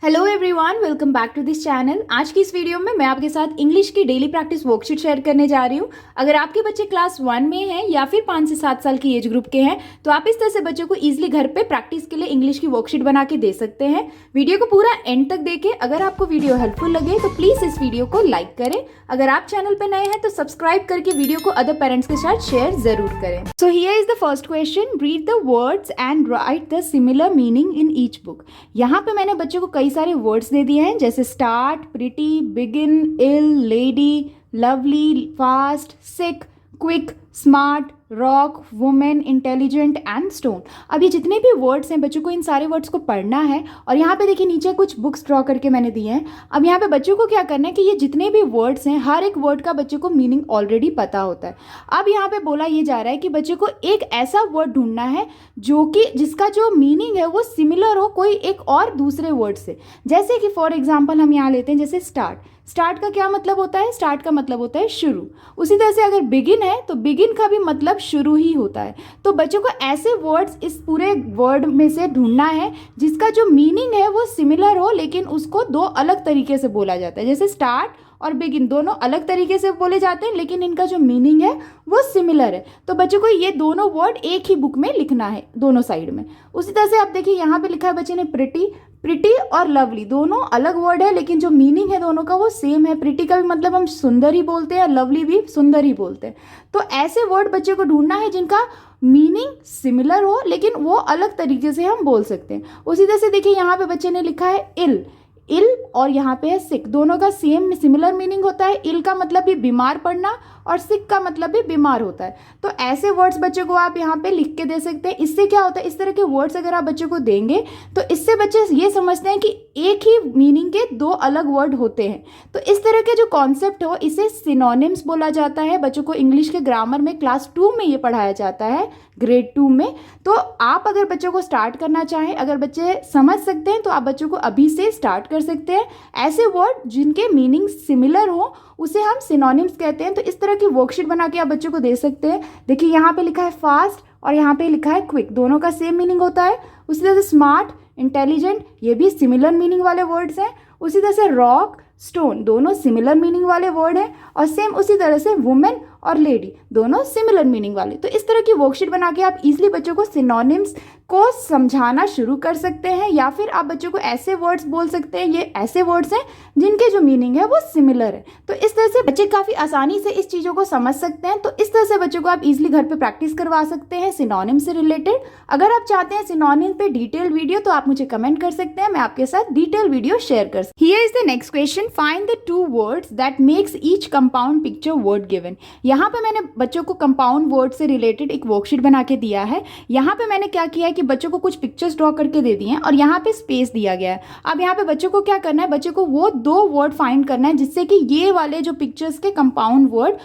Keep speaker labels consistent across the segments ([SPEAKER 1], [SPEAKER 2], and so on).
[SPEAKER 1] Hello everyone, welcome back to this channel. आज की इस वीडियो में मैं आपके साथ इंग्लिश की डेली प्रैक्टिस वर्कशीट शेयर करने जा रही हूँ। अगर आपके बच्चे क्लास 1 में हैं या फिर 5 से 7 साल की एज ग्रुप के हैं तो आप इस तरह से बच्चों को इजीली घर पे प्रैक्टिस के लिए इंग्लिश की वर्कशीट बना के दे सकते हैं। वीडियो को पूरा एंड तक देखें। अगर आपको वीडियो हेल्पफुल लगे तो प्लीज इस वीडियो को लाइक करें। अगर आप चैनल पर नए हैं तो सब्सक्राइब करके वीडियो को अदर पेरेंट्स के साथ शेयर जरूर करें। So here is the first question, read the words and right the similar meaning in each book. यहाँ पे मैंने बच्चों को कई सारे वर्ड्स दे दिए हैं जैसे start, pretty, begin, ill, lady, lovely, fast, sick, quick, smart, rock, women, intelligent and stone. अब ये जितने भी वर्ड्स हैं बच्चों को इन सारे वर्ड्स को पढ़ना है। और यहाँ पे देखिए नीचे कुछ बुक्स ड्रॉ करके मैंने दिए हैं। अब यहाँ पे बच्चों को क्या करना है कि ये जितने भी वर्ड्स हैं हर एक वर्ड का बच्चों को मीनिंग ऑलरेडी पता होता है। अब यहाँ पे बोला ये जा रहा है कि बच्चे को एक ऐसा वर्ड ढूंढना है जो कि जिसका जो मीनिंग है वो सिमिलर हो कोई एक और दूसरे वर्ड से। जैसे कि फॉर एग्जाम्पल हम यहाँ लेते हैं जैसे स्टार्ट। स्टार्ट का क्या मतलब होता है? स्टार्ट का मतलब होता है शुरू। उसी तरह से अगर बिगिन है तो बिगिन का भी मतलब शुरू ही होता है। तो बच्चों को ऐसे वर्ड्स इस पूरे वर्ड में से ढूंढना है जिसका जो मीनिंग है वो सिमिलर हो लेकिन उसको दो अलग तरीके से बोला जाता है। जैसे स्टार्ट और बिगिन दोनों अलग तरीके से बोले जाते हैं लेकिन इनका जो मीनिंग है वो सिमिलर है। तो बच्चों को ये दोनों वर्ड एक ही बुक में लिखना है दोनों साइड में। उसी तरह से आप देखिए यहाँ पे लिखा है बच्चे ने प्रिटी। प्रिटी और लवली दोनों अलग वर्ड है लेकिन जो मीनिंग है दोनों का वो सेम है। प्रिटी का भी मतलब हम सुंदर ही बोलते हैं और लवली भी सुंदर ही बोलते हैं। तो ऐसे वर्ड बच्चे को ढूंढना है जिनका मीनिंग सिमिलर हो लेकिन वो अलग तरीके से हम बोल सकते हैं। उसी तरह से देखिए यहाँ पे बच्चे ने लिखा है इल। इल और यहाँ पे है सिक, दोनों का सेम सिमिलर मीनिंग होता है। इल का मतलब भी बीमार पड़ना और सिक का मतलब भी बीमार होता है। तो ऐसे वर्ड्स बच्चे को आप यहाँ पे लिख के दे सकते हैं। इससे क्या होता है, इस तरह के वर्ड्स अगर आप बच्चे को देंगे तो इससे बच्चे ये समझते हैं कि एक ही मीनिंग के दो अलग वर्ड होते हैं। तो इस तरह के जो कॉन्सेप्ट हो इसे सिनोनिम्स बोला जाता है। बच्चों को इंग्लिश के ग्रामर में क्लास 2 में ये पढ़ाया जाता है, ग्रेड 2 में। तो आप अगर बच्चों को स्टार्ट करना चाहें, अगर बच्चे समझ सकते हैं तो आप बच्चों को अभी से स्टार्ट कर सकते हैं। ऐसे वर्ड जिनके मीनिंग सिमिलर हो उसे हम सिनोनिम्स कहते हैं। तो इस तरह की वर्कशीट बना के आप बच्चों को दे सकते हैं। देखिए यहाँ पे लिखा है फास्ट और यहाँ पे लिखा है क्विक, दोनों का सेम मीनिंग होता है। उसी तरह से स्मार्ट, इंटेलिजेंट, ये भी सिमिलर मीनिंग वाले वर्ड्स हैं। उसी तरह से रॉक, स्टोन दोनों सिमिलर मीनिंग वाले वर्ड हैं। और सेम उसी तरह से वुमेन और लेडी दोनों सिमिलर मीनिंग वाले। तो इस तरह की वर्कशीट बना के आप इजीली बच्चों को सिनोनिम्स को समझाना शुरू कर सकते हैं या फिर आप बच्चों को ऐसे वर्ड्स बोल सकते हैं ये ऐसे वर्ड्स हैं जिनके जो मीनिंग है वो सिमिलर है। तो इस तरह से बच्चे काफ़ी आसानी से इस चीज़ों को समझ सकते हैं। तो इस तरह से बच्चों को आप इजीली घर पे प्रैक्टिस करवा सकते हैं सिनोनिम से रिलेटेड। अगर आप चाहते हैं सिनोनिम पे डिटेल वीडियो तो आप मुझे कमेंट कर सकते हैं, मैं आपके साथ डिटेल वीडियो शेयर कर सकती हूँ। Here is the next question, find the 2 words that makes each compound picture word given. यहाँ पे मैंने बच्चों को कंपाउंड वर्ड से रिलेटेड एक वर्कशीट बना के दिया है। यहाँ पे मैंने क्या किया है कि बच्चों को कुछ पिक्चर्स ड्रॉ करके दे दिए हैं और यहाँ पे स्पेस दिया गया है। अब यहाँ पे बच्चों को क्या करना है, बच्चों को वो 2 वर्ड फाइंड करना है जिससे कि ये वाले जो पिक्चर्स के कंपाउंड वर्ड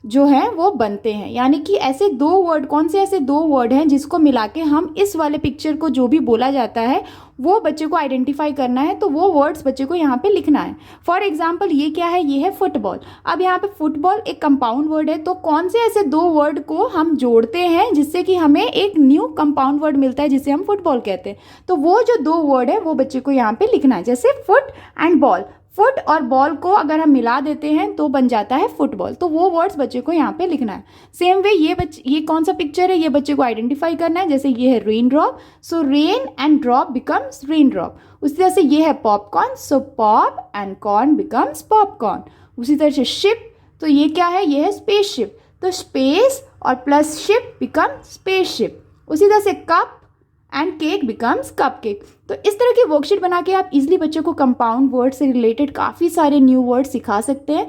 [SPEAKER 1] जो है वो बनते हैं। यानी कि ऐसे 2 वर्ड, कौन से ऐसे 2 वर्ड हैं जिसको मिला के हम इस वाले पिक्चर को जो भी बोला जाता है वो बच्चे को आइडेंटिफाई करना है। तो वो वर्ड्स बच्चे को यहाँ पे लिखना है। फॉर एग्जाम्पल ये क्या है, ये है फुटबॉल। अब यहाँ पे फुटबॉल एक कंपाउंड वर्ड है। तो कौन से ऐसे 2 वर्ड को हम जोड़ते हैं जिससे कि हमें एक न्यू कंपाउंड वर्ड मिलता है जिसे हम फुटबॉल कहते हैं। तो वो जो 2 वर्ड है वो बच्चे को यहाँ पे लिखना है। जैसे फुट एंड बॉल, फुट और बॉल को अगर हम मिला देते हैं तो बन जाता है फुटबॉल। तो वो वर्ड्स बच्चे को यहाँ पे लिखना है। सेम वे ये कौन सा पिक्चर है ये बच्चे को आइडेंटिफाई करना है। जैसे ये है rain drop, so rain and drop becomes rain drop. उसी तरह से ये है popcorn, so pop and corn becomes popcorn. उसी तरह से शिप, तो ये क्या है, ये है स्पेस शिप, तो स्पेस और plus ship become space ship. उसी तरह से cup and cake becomes cup cake. तो इस तरह की वर्कशीट बना के आप इजीली बच्चों को कंपाउंड वर्ड से रिलेटेड काफ़ी सारे न्यू वर्ड सिखा सकते हैं।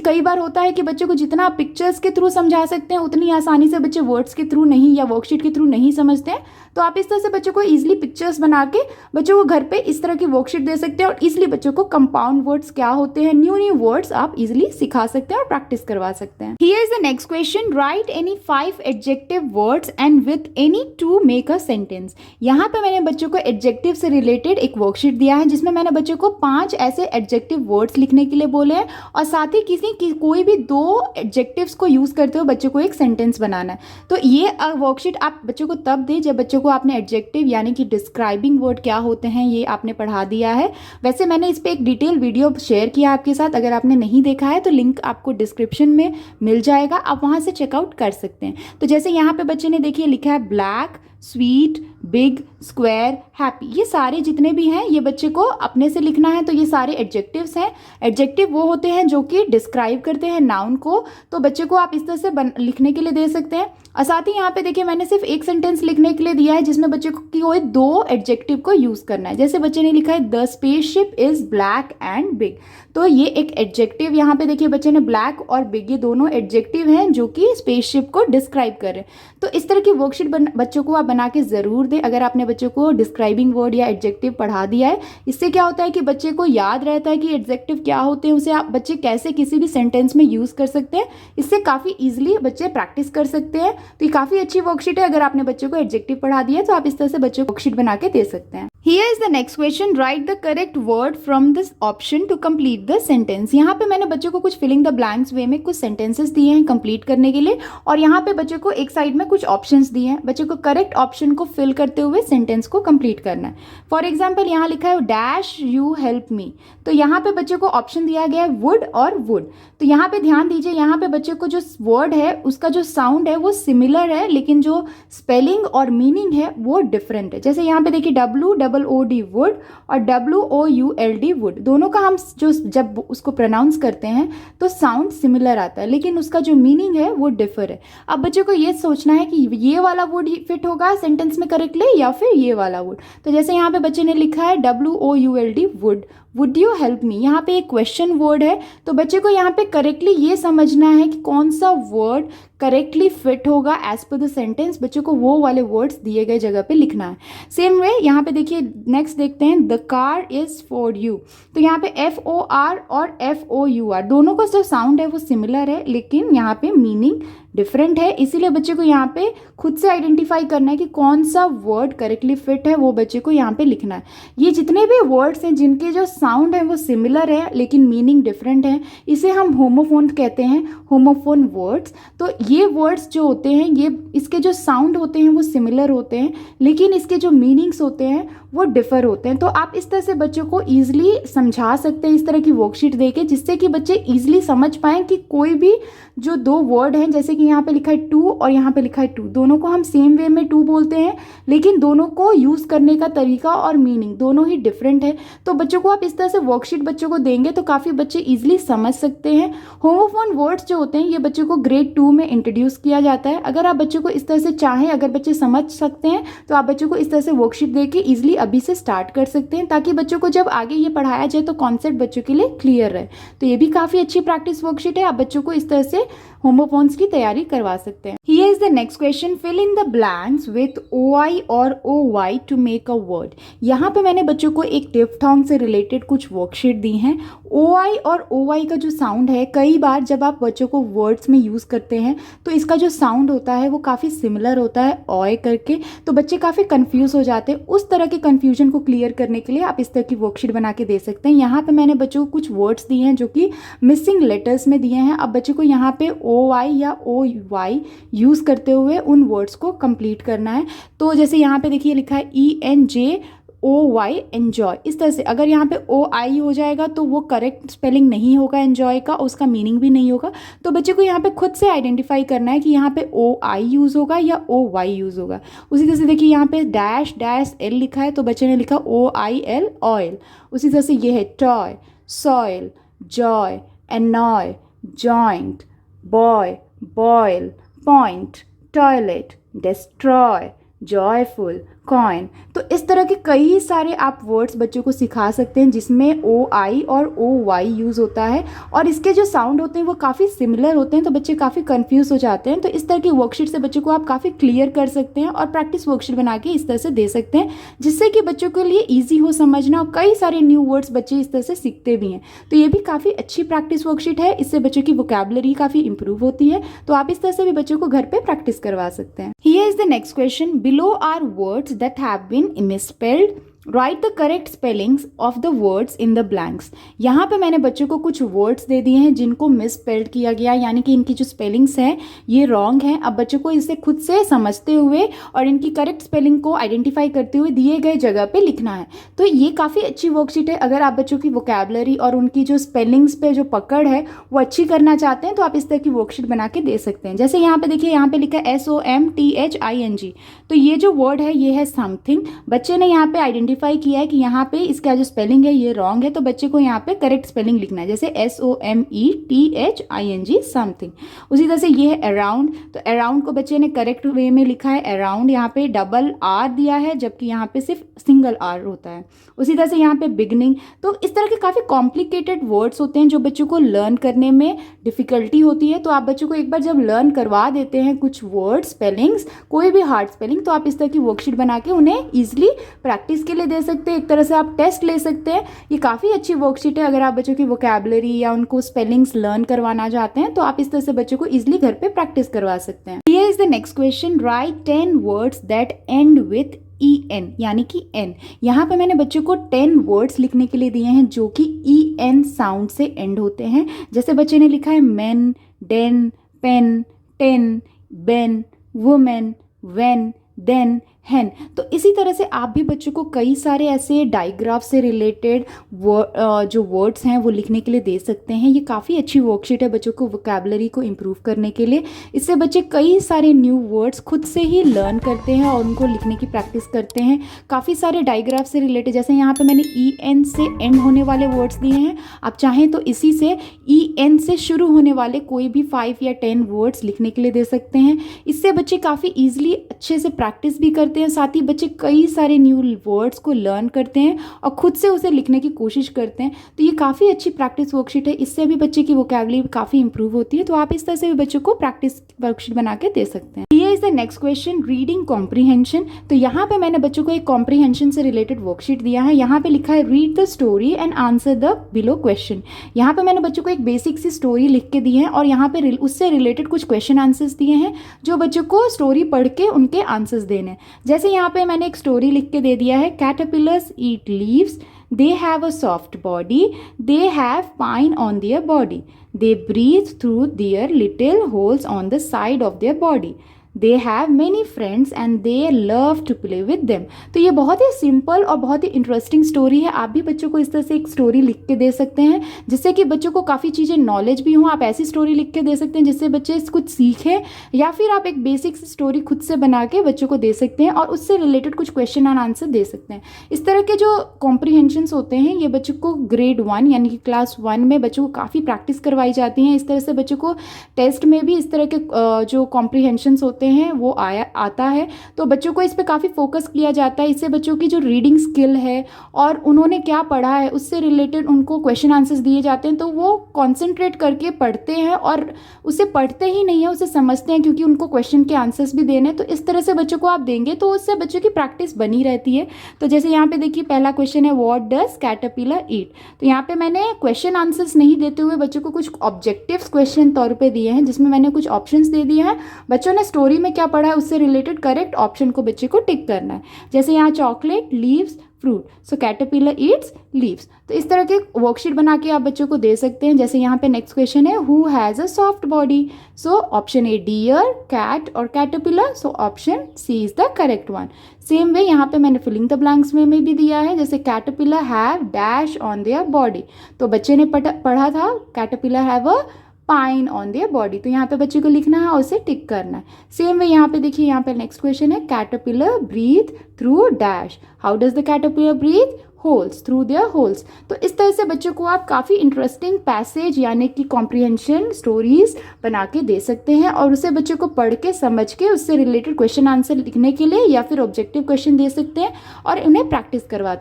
[SPEAKER 1] कई बार होता है कि बच्चों को जितना आप पिक्चर्स के थ्रू समझा सकते हैं उतनी आसानी से बच्चे वर्ड्स के थ्रू नहीं या वर्कशीट के थ्रू नहीं समझते हैं। तो आप इस तरह से बच्चों को इजीली पिक्चर्स बना के बच्चों को घर पे इस तरह की वर्कशीट दे सकते हैं और इजीली बच्चों को कंपाउंड वर्ड्स क्या होते हैं, न्यू वर्ड्स आप इजीली सिखा सकते हैं और प्रैक्टिस करवा सकते हैं। Here is the next question, right any 5 adjective words and with any 2 make a sentence. यहाँ पे मैंने बच्चों को एडजेक्टिव एडजेक्टिव से रिलेटेड एक वर्कशीट दिया है जिसमें मैंने बच्चों को 5 ऐसे एडजेक्टिव वर्ड्स लिखने के लिए बोले हैं और साथ ही कोई भी 2 एडजेक्टिव्स को यूज़ करते हुए बच्चों को एक सेंटेंस बनाना है। तो ये वर्कशीट आप बच्चों को तब दें जब बच्चों को आपने एडजेक्टिव यानी कि डिस्क्राइबिंग वर्ड क्या होते हैं ये आपने पढ़ा दिया है। वैसे मैंने इस पर एक डिटेल वीडियो शेयर किया आपके साथ, अगर आपने नहीं देखा है तो लिंक आपको डिस्क्रिप्शन में मिल जाएगा, आप वहाँ से चेकआउट कर सकते हैं। तो जैसे यहाँ पे बच्चे ने देखिए लिखा है black, sweet, big, square, happy, ये सारे जितने भी हैं ये बच्चे को अपने से लिखना है। तो ये सारे एडजेक्टिव्स हैं। एडजेक्टिव वो होते हैं जो कि डिस्क्राइब करते हैं नाउन को, तो बच्चे को आप इस तरह से लिखने के लिए दे सकते हैं। और साथ ही यहाँ पे देखिए मैंने सिर्फ एक सेंटेंस लिखने के लिए दिया है जिसमें बच्चे को कि वो 2 एडजेक्टिव को यूज़ करना है। जैसे बच्चे ने लिखा है the spaceship is black and big, तो ये एक एडजेक्टिव, यहाँ पे देखिए बच्चे ने ब्लैक और बिग ये दोनों एडजेक्टिव हैं जो कि स्पेसशिप को डिस्क्राइब कर रहे हैं। तो इस तरह की वर्कशीट बच्चों को आप बना के ज़रूर दें अगर आपने बच्चों को डिस्क्राइबिंग वर्ड या एडजेक्टिव पढ़ा दिया है। इससे क्या होता है कि बच्चे को याद रहता है कि एडजेक्टिव क्या होते हैं, उसे आप बच्चे कैसे किसी भी सेंटेंस में यूज़ कर सकते हैं। इससे काफ़ी ईजिली बच्चे प्रैक्टिस कर सकते हैं। तो ये काफ़ी अच्छी वर्कशीट है। अगर आपने बच्चों को एडजेक्टिव पढ़ा दिया है तो आप इस तरह से बच्चों को वर्कशीट बना के दे सकते हैं। Here is the next question. Write the correct word from this option to complete the sentence. यहाँ पे मैंने बच्चों को कुछ फिलिंग द ब्लैंक्स वे में कुछ सेंटेंसेस दिए हैं कंप्लीट करने के लिए, और यहाँ पे बच्चों को एक साइड में कुछ ऑप्शंस दिए हैं। बच्चों को करेक्ट ऑप्शन को फिल करते हुए सेंटेंस को कंप्लीट करना है। फॉर एग्जाम्पल यहाँ लिखा है डैश यू हेल्प मी, तो यहाँ पे बच्चों को ऑप्शन दिया गया है वुड और वुड। तो यहाँ पे ध्यान दीजिए, यहाँ पे बच्चों को जो वर्ड है उसका जो साउंड है वो सिमिलर है, लेकिन जो स्पेलिंग और मीनिंग है वो डिफरेंट है। जैसे यहाँ पे देखिए WOOD वुड और WOULD वुड, दोनों का हम जो जब उसको प्रोनाउंस करते हैं तो साउंड सिमिलर आता है, लेकिन उसका जो मीनिंग है वो डिफर है। अब बच्चों को ये सोचना है कि ये वाला वुड फिट होगा सेंटेंस में करेक्टली या फिर ये वाला वुड। तो जैसे यहाँ पे बच्चे ने लिखा है WOULD would, would you help me, यहाँ पे एक क्वेश्चन वर्ड है। तो बच्चे को यहाँ पे करेक्टली ये समझना है कि कौन सा वर्ड करेक्टली फिट होगा एज पर द सेंटेंस। बच्चों को वो वाले वर्ड्स दिए गए जगह पे लिखना है। सेम वे यहाँ पे देखिए नेक्स्ट देखते हैं the car is for you, तो यहाँ पे FOR और FOUR दोनों का जो साउंड है वो सिमिलर है, लेकिन यहाँ पे मीनिंग डिफरेंट है। इसीलिए बच्चे को यहाँ पे खुद से आइडेंटिफाई करना है कि कौन सा वर्ड करेक्टली फिट है, वो बच्चे को यहाँ पे लिखना है। ये जितने भी वर्ड्स हैं जिनके जो साउंड है वो सिमिलर है लेकिन मीनिंग डिफरेंट है, इसे हम होमोफोन कहते हैं, होमोफोन वर्ड्स। तो ये वर्ड्स जो होते हैं ये इसके जो साउंड होते हैं वो सिमिलर होते हैं, लेकिन इसके जो मीनिंग्स होते हैं वो डिफर होते हैं। तो आप इस तरह से बच्चों को ईजिली समझा सकते हैं इस तरह की वर्कशीट देके, जिससे कि बच्चे ईजिली समझ पाएँ कि कोई भी जो 2 वर्ड हैं, जैसे कि यहाँ पे लिखा है टू और यहाँ पे लिखा है टू, दोनों को हम सेम वे में टू बोलते हैं, लेकिन दोनों को यूज़ करने का तरीका और मीनिंग दोनों ही डिफरेंट है। तो बच्चों को आप इस तरह से वर्कशीट बच्चों को देंगे तो काफ़ी बच्चे ईजिली समझ सकते हैं। होमोफोन वर्ड्स जो होते हैं ये बच्चों को ग्रेड 2 में इंट्रोड्यूस किया जाता है। अगर आप बच्चों को इस तरह से चाहें, अगर बच्चे समझ सकते हैं तो आप बच्चों को इस तरह से वर्कशीट दे के ईजिली अभी से स्टार्ट कर सकते हैं, ताकि बच्चों को जब आगे ये पढ़ाया जाए तो कॉन्सेप्ट बच्चों के लिए क्लियर रहे। तो ये भी काफ़ी अच्छी प्रैक्टिस वर्कशीट है, आप बच्चों को इस तरह से होमोफोन्स की तैयारी करवा सकते हैं। Here is the next question. Fill in the blanks with OI और OY to make a word. यहाँ पे मैंने बच्चों को एक डिप्थोंग से रिलेटेड कुछ वर्कशीट दी हैं। OI और OY का जो साउंड है, कई बार जब आप बच्चों को वर्ड्स में यूज़ करते हैं तो इसका जो साउंड होता है वो काफ़ी सिमिलर होता है OI करके, तो बच्चे काफ़ी कंफ्यूज हो जाते हैं। उस तरह के कन्फ्यूजन को क्लियर करने के लिए आप इस तरह की वर्कशीट बना के दे सकते हैं। यहाँ पे मैंने बच्चों को कुछ वर्ड्स दिए हैं जो कि मिसिंग लेटर्स में दिए हैं। अब बच्चे को यहाँ पे OI या OY यूज़ करते हुए उन वर्ड्स को कंप्लीट करना है। तो जैसे यहाँ पे देखिए लिखा है ENJOY एन्जॉय, इस तरह से अगर यहाँ पे OI हो जाएगा तो वो करेक्ट स्पेलिंग नहीं होगा एन्जॉय का, उसका मीनिंग भी नहीं होगा। तो बच्चे को यहाँ पे खुद से आइडेंटिफाई करना है कि यहाँ पे OI यूज़ होगा या OY यूज़ होगा। उसी तरह से देखिए यहाँ पे -L लिखा है, तो बच्चे ने लिखा OIL ऑयल। उसी तरह से ये है toy, soil, joy, annoy, joint, boy, boil, point, toilet, destroy, joyful, coin. तो इस तरह के कई सारे आप वर्ड्स बच्चों को सिखा सकते हैं जिसमें OI और OY यूज़ होता है, और इसके जो साउंड होते हैं वो काफ़ी सिमिलर होते हैं, तो बच्चे काफ़ी कंफ्यूज हो जाते हैं। तो इस तरह की वर्कशीट से बच्चों को आप काफ़ी क्लियर कर सकते हैं और प्रैक्टिस वर्कशीट बना के इस तरह से दे सकते हैं, जिससे कि बच्चों के लिए ईजी हो समझना, और कई सारे न्यू वर्ड्स बच्चे इस तरह से सीखते भी हैं। तो ये भी काफ़ी अच्छी प्रैक्टिस वर्कशीट है, इससे बच्चों की वोकैबुलरी काफ़ी इंप्रूव होती है। तो आप इस तरह से भी बच्चों को घर पर प्रैक्टिस करवा सकते हैं। Here is the next question, below are words that have been misspelled write the correct spellings of the words in the blanks. यहाँ पे मैंने बच्चों को कुछ वर्ड्स दे दिए हैं जिनको मिस स्पेल्ड किया गया, यानी कि इनकी जो स्पेलिंग्स हैं ये रॉन्ग है। अब बच्चों को इसे खुद से समझते हुए और इनकी करेक्ट स्पेलिंग को आइडेंटिफाई करते हुए दिए गए जगह पे लिखना है। तो ये काफ़ी अच्छी वर्कशीट है। अगर आप बच्चों की वोकैबुलरी और उनकी जो स्पेलिंग्स पे जो पकड़ है वो अच्छी करना चाहते हैं तो आप इस तरह की वर्कशीट बना के दे सकते हैं। जैसे यहाँ पे देखिए, यहाँ पे लिखा है SOMTHING, तो ये जो वर्ड है ये है समथिंग। बच्चे ने यहाँ पे आइडेंटिफाई किया है कि यहाँ पे इसका जो स्पेलिंग है ये रॉन्ग है, तो बच्चे को यहाँ पे करेक्ट स्पेलिंग लिखना है, जैसे SOMETHING समथिंग। उसी तरह से ये है अराउंड, तो अराउंड को बच्चे ने करेक्ट वे में लिखा है अराउंड, यहाँ पे डबल R दिया है जबकि यहाँ पे सिर्फ सिंगल R होता है। उसी तरह से यहाँ पे बिगनिंग। तो इस तरह के काफ़ी कॉम्प्लिकेटेड वर्ड्स होते हैं जो बच्चों को लर्न करने में डिफ़िकल्टी होती है। तो आप बच्चों को एक बार जब लर्न करवा देते हैं कुछ वर्ड स्पेलिंग्स, कोई भी हार्ड स्पेलिंग, तो आप इस तरह की वर्कशीट बना के उन्हें ईजिली प्रैक्टिस के लिए दे सकते हैं। एक तरह से आप टेस्ट ले सकते हैं। ये काफ़ी अच्छी वर्कशीट है अगर आप बच्चों की वोकैबुलरी या उनको स्पेलिंग्स लर्न करवाना चाहते हैं, तो आप इस तरह से बच्चों को ईजिली घर पे प्रैक्टिस करवा सकते हैं। Here is the next question, right 10 words that and with EN यानी कि N। यहाँ पे मैंने बच्चों को 10 वर्ड्स लिखने के लिए दिए हैं जो कि EN साउंड से एंड होते हैं। जैसे बच्चे ने लिखा है man, den, pen, ten, Ben, women, when, then, hen. तो इसी तरह से आप भी बच्चों को कई सारे ऐसे डायग्राफ से रिलेटेड जो वर्ड्स हैं वो लिखने के लिए दे सकते हैं। ये काफ़ी अच्छी वर्कशीट है बच्चों को वोकैबुलरी को इम्प्रूव करने के लिए। इससे बच्चे कई सारे न्यू वर्ड्स खुद से ही लर्न करते हैं और उनको लिखने की प्रैक्टिस करते हैं। काफ़ी सारे डायग्राफ से रिलेटेड, जैसे यहाँ पे मैंने EN से एंड होने वाले वर्ड्स दिए हैं। आप चाहें तो इसी से EN से शुरू होने वाले कोई भी 5 या 10 वर्ड्स लिखने के लिए दे सकते हैं। इससे बच्चे काफ़ी ईजिली अच्छे से प्रैक्टिस भी करते हैं, साथ ही बच्चे कई सारे न्यू वर्ड्स को लर्न करते हैं और खुद से उसे लिखने की कोशिश करते हैं। तो ये काफ़ी अच्छी प्रैक्टिस वर्कशीट है। इससे भी बच्चे की वोकैबुलरी काफ़ी इंप्रूव होती है। तो आप इस तरह से भी बच्चों को प्रैक्टिस वर्कशीट बना के दे सकते हैं। Here is the next question, reading comprehension. तो यहाँ पे मैंने बच्चों को एक कॉम्प्रीहेंशन से रिलेटेड वर्कशीट दिया है। यहाँ पे लिखा है read the story and answer the below question. यहाँ पे मैंने बच्चों को एक बेसिक सी स्टोरी लिख के दी है और यहाँ पे उससे रिलेटेड कुछ क्वेश्चन आंसर्स दिए हैं जो बच्चों को स्टोरी पढ़ के उनके आंसर्स देने हैं। जैसे यहाँ पे मैंने एक स्टोरी लिख के दे दिया है, caterpillars eat leaves, they have a soft body, they have pine on their body, they breathe through their little holes on the side of their body, they have many friends and they love to play with them। तो ये बहुत ही simple और बहुत ही interesting story है। आप भी बच्चों को इस तरह से एक स्टोरी लिख के दे सकते हैं जिससे कि बच्चों को काफ़ी चीज़ें नॉलेज भी हों। आप ऐसी स्टोरी लिख के दे सकते हैं जिससे बच्चे कुछ सीखें, या फिर आप एक बेसिक सी स्टोरी खुद से बना के बच्चों को दे सकते हैं और उससे रिलेटेड कुछ क्वेश्चन एंड आंसर दे सकते हैं। इस तरह के जो कॉम्प्रीहेंशंस होते हैं ये बच्चों को ग्रेड 1 यानी कि क्लास 1 में बच्चों को काफ़ी प्रैक्टिस करवाई जाती हैं। इस तरह से बच्चों को टेस्ट में भी इस तरह के जो कॉम्प्रीहेंशंस होते हैं वो आता है। तो बच्चों को इस पे काफ़ी फोकस किया जाता है। इससे बच्चों की जो रीडिंग स्किल है और उन्होंने क्या पढ़ा है उससे रिलेटेड उनको क्वेश्चन आंसर्स दिए जाते हैं, तो वो कॉन्सेंट्रेट करके पढ़ते हैं और उसे पढ़ते ही नहीं है, उसे समझते हैं, क्योंकि उनको क्वेश्चन के आंसर्स भी देने। तो इस तरह से बच्चों को आप देंगे तो उससे बच्चों की प्रैक्टिस बनी रहती है। तो जैसे यहाँ पे देखिए पहला क्वेश्चन है, व्हाट डज कैटरपिलर ईट। तो यहाँ पे मैंने क्वेश्चन आंसर्स नहीं देते हुए बच्चों को कुछ ऑब्जेक्टिव्स क्वेश्चन तौर पे दिए हैं, जिसमें मैंने कुछ ऑप्शंस दे दिए हैं। बच्चों ने स्टोरी में क्या पढ़ा है उससे रिलेटेड करेक्ट ऑप्शन को बच्चे को टिक करना है। जैसे यहाँ चॉकलेट, लीव्स, फ्रूट, सो कैटरपिलर ईट्स लीव्स। तो इस तरह के वर्कशीट बना के आप बच्चों को दे सकते हैं। जैसे यहाँ पे नेक्स्ट क्वेश्चन है, who has a soft body. So option A deer, cat और caterpillar, so option C is the correct one. Same way यहाँ पे मैंने फिलिंग द ब्लैंक्स में भी दिया है। जैसे caterpillar have dash on their body, तो बच्चे ने पढ़ा था caterpillar have a pine on their body, तो यहाँ पे बच्चे को लिखना है और उसे टिक करना है। सेम वे यहाँ पे देखिए, यहाँ पे नेक्स्ट क्वेश्चन है, caterpillar breathe through dash, how does the caterpillar breathe, holes, through their holes. तो इस तरह से बच्चों को आप काफ़ी इंटरेस्टिंग पैसेज यानी कि कॉम्प्रीहेंशन स्टोरीज बना के दे सकते हैं और उसे बच्चों को पढ़ के समझ के उससे रिलेटेड क्वेश्चन आंसर लिखने के लिए या फिर ऑब्जेक्टिव क्वेश्चन दे सकते हैं और उन्हें प्रैक्टिस करवा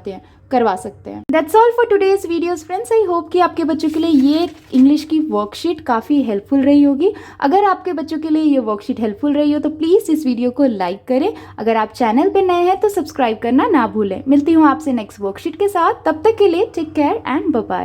[SPEAKER 1] सकते हैं। That's all for today's videos friends. I hope कि आपके बच्चों के लिए ये इंग्लिश की वर्कशीट काफ़ी हेल्पफुल रही होगी। अगर आपके बच्चों के लिए ये वर्कशीट हेल्पफुल रही हो तो प्लीज़ इस वीडियो को लाइक करें। अगर आप चैनल पे नए हैं तो सब्सक्राइब करना ना भूलें। मिलती हूँ आपसे नेक्स्ट वर्कशीट के साथ, तब तक के लिए take care and bye bye.